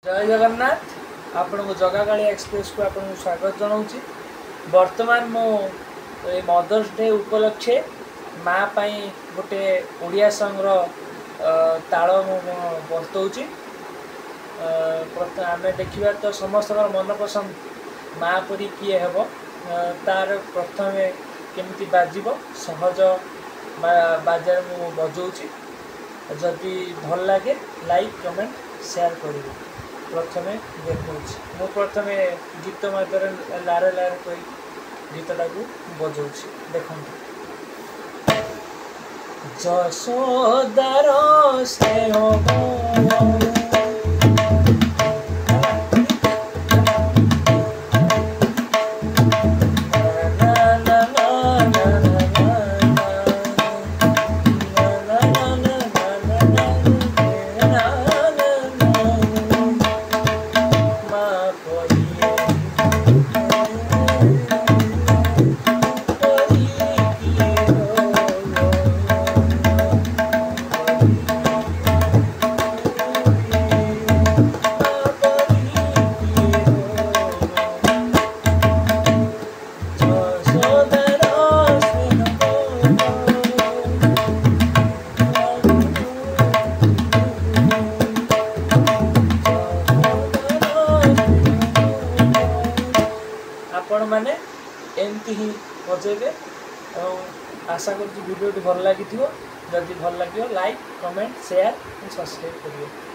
जय जगन्नाथ आपण को जगाकाली एक्सप्रेस को आपण स्वागत जनाऊँगी। वर्तमान मो मदर्स डे उपलक्षे माँ पाई गोटे ओडिया संघर ताल बतौची। आम देखा तो समस्त मन पसंद माँ परी किए हेब तार प्रथम केमती बाजिब सहज बाजार मु बजाऊँगी। जदि भल लगे लाइक कमेंट शेयर करेंगे। प्रथमे देखा मु प्रथमे गीत मध्य लारे लारे कही गीतटा को बजाऊँगी देखो। जशोदार स्नेह आपण मैंने एमती ही बजेबे। आशा कर वीडियो भल लगी जदि भल लगे लाइक कमेंट शेयर सब्सक्राइब करिए।